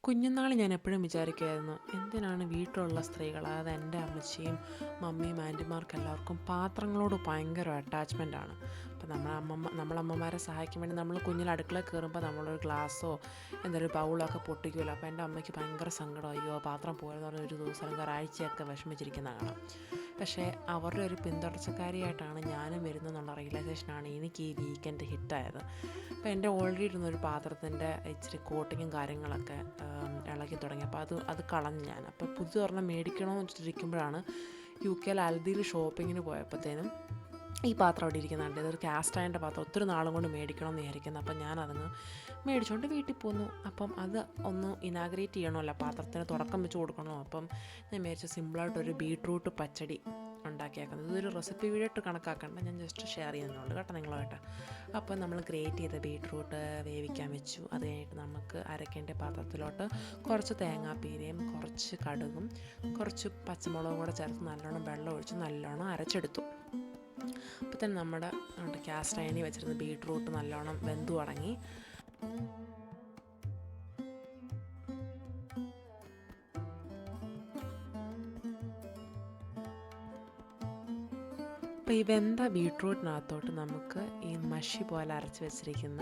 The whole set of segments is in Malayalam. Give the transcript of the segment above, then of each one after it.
കുഞ്ഞുനാൾ ഞാൻ എപ്പോഴും വിചാരിക്കുമായിരുന്നു എന്തിനാണ് വീട്ടിലുള്ള സ്ത്രീകൾ, അതായത് എൻ്റെ അമ്മച്ചിയും മമ്മിയും ആൻറ്റിമാർക്ക് എല്ലാവർക്കും പാത്രങ്ങളോട് ഭയങ്കര അറ്റാച്ച്മെൻറ്റാണ്. അപ്പോൾ നമ്മളമ്മമാരെ സഹായിക്കാൻ വേണ്ടി നമ്മൾ കുഞ്ഞിൽ അടുക്കളയിൽ കയറുമ്പോൾ നമ്മളൊരു ഗ്ലാസ്സോ എന്തെങ്കിലും ബൗളോ ഒക്കെ പൊട്ടിക്കുമല്ലോ. അപ്പോൾ എൻ്റെ അമ്മയ്ക്ക് ഭയങ്കര സങ്കടം, അയ്യോ പാത്രം പോയെന്ന് പറഞ്ഞ ഒരു ദിവസം അല്ലെങ്കിൽ ഒരാഴ്ചയൊക്കെ വിഷമിച്ചിരിക്കുന്ന കാണാം. പക്ഷേ അവരുടെ ഒരു പിന്തുടർച്ചക്കാരിയായിട്ടാണ് ഞാനും വരുന്നതെന്നുള്ള റിയലൈസേഷനാണ് എനിക്ക് ഈ വീക്കെൻഡ് ഹിറ്റായത്. അപ്പോൾ എൻ്റെ ഓൾറെഡി ഇരുന്നൊരു പാത്രത്തിൻ്റെ ഇച്ചിരി കോട്ടിങ്ങും കാര്യങ്ങളൊക്കെ ഇളകി തുടങ്ങി. അപ്പോൾ അത് കളഞ്ഞു ഞാൻ. അപ്പോൾ പുതിയൊരെണ്ണം മേടിക്കണമെന്ന് വെച്ചിട്ടിരിക്കുമ്പോഴാണ് UK അൽദിയിൽ ഷോപ്പിങ്ങിന് പോയപ്പോഴത്തേനും ഈ പാത്രം അവിടെ ഇരിക്കുന്നുണ്ട്. ഇതൊരു കാസ്റ്റ് അയണിൻ്റെ പാത്രം, ഒത്തിരി നാളും കൊണ്ട് മേടിക്കണമെന്ന് വിചാരിക്കുന്നു. അപ്പം ഞാനതങ്ങ് മേടിച്ചുകൊണ്ട് വീട്ടിൽ പോന്നു. അപ്പം അത് ഒന്ന് ഇനാഗ്രേറ്റ് ചെയ്യണമല്ലോ, പാത്രത്തിന് തുടക്കം വെച്ച് കൊടുക്കണമല്ലോ. അപ്പം ഞാൻ വിചാരിച്ചു സിമ്പിളായിട്ടൊരു ബീട്രൂട്ട് പച്ചടി ഉണ്ടാക്കിയേക്കുന്നത്. ഇതൊരു റെസിപ്പി വീഡിയോ ഇട്ട് കണക്കാക്കണ്ട, ഞാൻ ജസ്റ്റ് ഷെയർ ചെയ്യുന്നുള്ളൂ കേട്ടോ നിങ്ങളുമായിട്ട്. അപ്പോൾ നമ്മൾ ഗ്രേറ്റ് ചെയ്ത ബീട്രൂട്ട് വേവിക്കാൻ വെച്ചു. അത് കഴിഞ്ഞിട്ട് നമുക്ക് അരക്കേണ്ട പാത്രത്തിലോട്ട് കുറച്ച് തേങ്ങാപ്പീരയും കുറച്ച് കടുകും കുറച്ച് പച്ചമുളകും കൂടെ ചേർത്ത് നല്ലോണം വെള്ളം ഒഴിച്ച് നല്ലോണം അരച്ചെടുത്തു. അപ്പോൾ തന്നെ നമ്മുടെ കാസ്റ്റ് അയണിൽ വെച്ചിരുന്ന ബീട്രൂട്ട് നല്ലോണം വെന്തു തുടങ്ങി. അപ്പോൾ ഈ വെന്ത ബീട്രൂട്ടിനകത്തോട്ട് നമുക്ക് ഈ മഷി പോലെ അരച്ച് വെച്ചിരിക്കുന്ന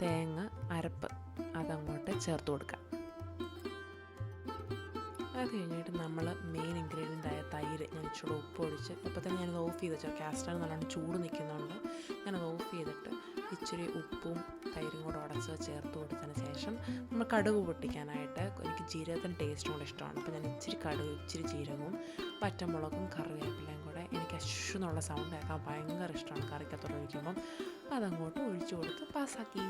തേങ്ങ അരപ്പ് അതങ്ങോട്ട് ചേർത്ത് കൊടുക്കാം. അത് കഴിഞ്ഞിട്ട് നമ്മൾ മെയിൻ ഇൻഗ്രീഡിയൻ്റായ തൈര് ഞാൻ ഇച്ചിരി ഉപ്പ് ഒഴിച്ച് ഇപ്പോൾ തന്നെ ഞാനത് ഓഫ് ചെയ്ത് വെച്ചാൽ കാസ്റ്റാണ് നല്ലോണം ചൂട് നിൽക്കുന്നുണ്ട്. ഞാനത് ഓഫ് ചെയ്തിട്ട് ഇച്ചിരി ഉപ്പും തൈരും കൂടെ ഉടച്ച് ചേർത്ത് കൊടുത്തതിന് ശേഷം നമ്മൾ കടുക് പൊട്ടിക്കാനായിട്ട് എനിക്ക് ജീരകത്തിൻ്റെ ടേസ്റ്റും കൂടെ ഇഷ്ടമാണ്. അപ്പോൾ ഞാൻ ഇച്ചിരി കടുക്, ഇച്ചിരി ജീരകവും പച്ചമുളകും കറിവേപ്പിലയും കൂടെ എനിക്ക് അശ്ശു എന്നുള്ള സൗണ്ട് കേൾക്കാൻ ഭയങ്കര ഇഷ്ടമാണ് കറിക്കകത്തോട്ട് ഒഴിക്കുമ്പം. അതങ്ങോട്ട് ഒഴിച്ചു കൊടുത്ത് പാസ്സാക്കി.